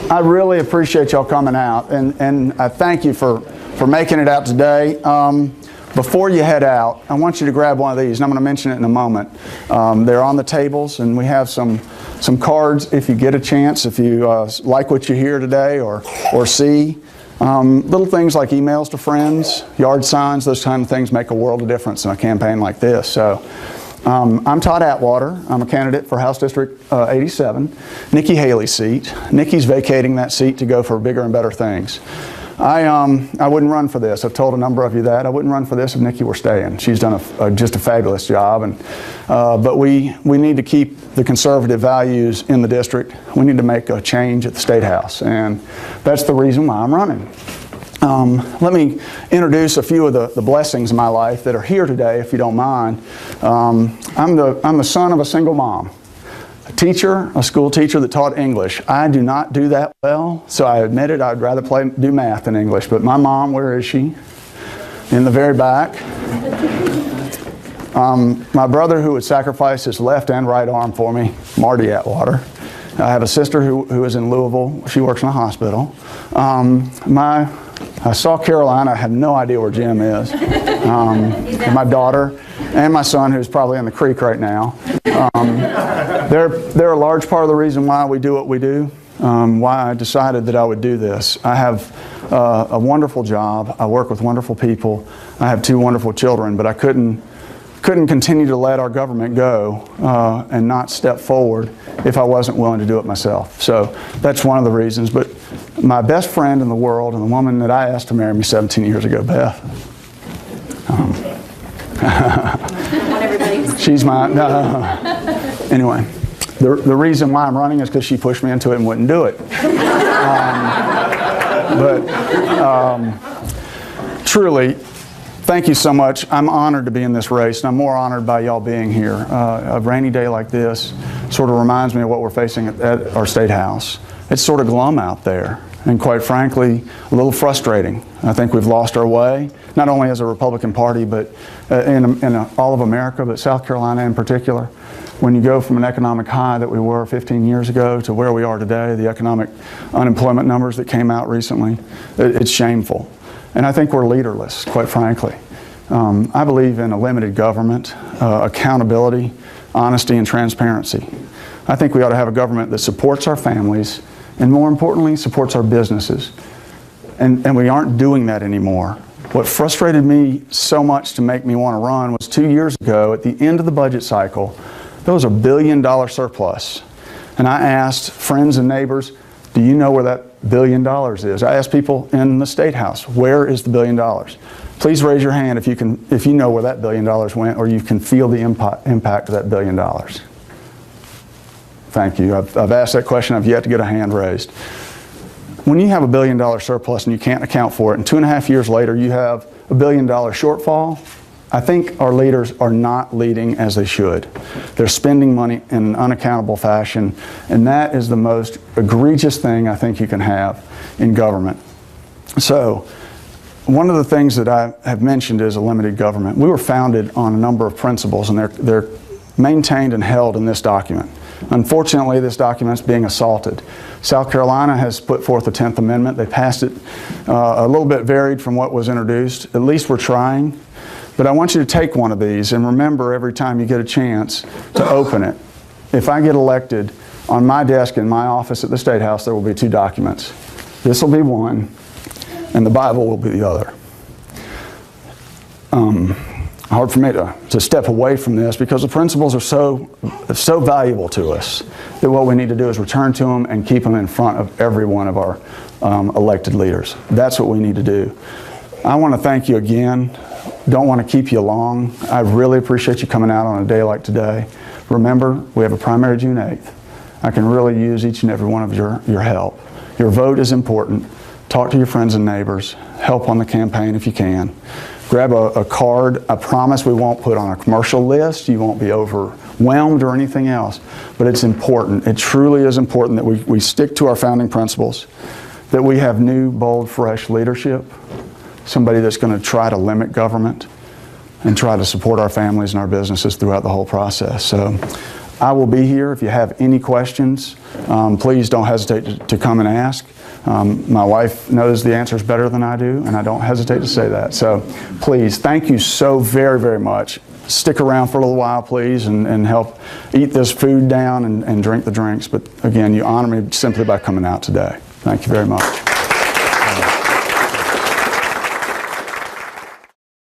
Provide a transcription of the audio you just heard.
I really appreciate y'all coming out, and I thank you for making it out today. Before you head out, I want you to grab one of these, and I'm going to mention it in a moment. They're on the tables, and we have some cards if you get a chance, if you like what you hear today or see. Little things like emails to friends, yard signs, those kind of things make a world of difference in a campaign like this. So, I'm Todd Atwater. I'm a candidate for House District 87, Nikki Haley's seat. Nikki's vacating that seat to go for bigger and better things. I wouldn't run for this. I've told a number of you that. I wouldn't run for this if Nikki were staying. She's done just a fabulous job. But we need to keep the conservative values in the district. We need to make a change at the State House. And that's the reason why I'm running. Let me introduce a few of the blessings in my life that are here today, if you don't mind. I'm the son of a single mom. A school teacher that taught English. I do not do that well, so I admit it. I'd rather do math than English. But my mom, where is she? In the very back. My brother, who would sacrifice his left and right arm for me, Marty Atwater. I have a sister who is in Louisville. She works in a hospital. I saw Carolina. I have no idea where Jim is. My daughter and my son, who's probably in the creek right now. They're a large part of the reason why we do what we do, why I decided that I would do this. I have a wonderful job. I work with wonderful people. I have 2 wonderful children, but I couldn't continue to let our government go and not step forward if I wasn't willing to do it myself. So that's one of the reasons. But my best friend in the world, and the woman that I asked to marry me 17 years ago, Beth. She's my... Anyway, the reason why I'm running is because she pushed me into it and wouldn't do it. Truly, thank you so much. I'm honored to be in this race, and I'm more honored by y'all being here. A rainy day like this sort of reminds me of what we're facing at our State House. It's sort of glum out there, and quite frankly, a little frustrating. I think we've lost our way, not only as a Republican Party, but in all of America, but South Carolina in particular. When you go from an economic high that we were 15 years ago to where we are today, the economic unemployment numbers that came out recently, it's shameful. And I think we're leaderless, quite frankly. I believe in a limited government, accountability, honesty, and transparency. I think we ought to have a government that supports our families and, more importantly, supports our businesses. And we aren't doing that anymore. What frustrated me so much to make me want to run was 2 years ago, at the end of the budget cycle, there was a $1 billion surplus. And I asked friends and neighbors, do you know where that $1 billion is? I asked people in the State House, where is the $1 billion? Please raise your hand if you know where that $1 billion went, or you can feel the impact of that $1 billion. Thank you. I've asked that question. I've yet to get a hand raised. When you have a $1 billion surplus and you can't account for it, and 2.5 years later you have a $1 billion shortfall, I think our leaders are not leading as they should. They're spending money in an unaccountable fashion, and that is the most egregious thing I think you can have in government. So, one of the things that I have mentioned is a limited government. We were founded on a number of principles, and they're maintained and held in this document. Unfortunately, this document's being assaulted. South Carolina has put forth the 10th Amendment. They passed it a little bit varied from what was introduced. At least we're trying. But I want you to take one of these and remember every time you get a chance to open it. If I get elected, on my desk in my office at the State House, there will be 2 documents. This will be one, and the Bible will be the other. Hard for me to step away from this because the principles are so valuable to us that what we need to do is return to them and keep them in front of every one of our elected leaders. That's what we need to do. I want to thank you again. Don't want to keep you long. I really appreciate you coming out on a day like today. Remember, we have a primary June 8th. I can really use each and every one of your help. Your vote is important. Talk to your friends and neighbors. Help on the campaign if you can. Grab a card. I promise we won't put on a commercial list. You won't be overwhelmed or anything else. But it's important. It truly is important that we stick to our founding principles, that we have new, bold, fresh leadership, somebody that's going to try to limit government and try to support our families and our businesses throughout the whole process. So I will be here if you have any questions. Please don't hesitate to come and ask. My wife knows the answers better than I do, and I don't hesitate to say that. So please, thank you so very, very much. Stick around for a little while, please, and help eat this food down and drink the drinks. But again, you honor me simply by coming out today. Thank you very much.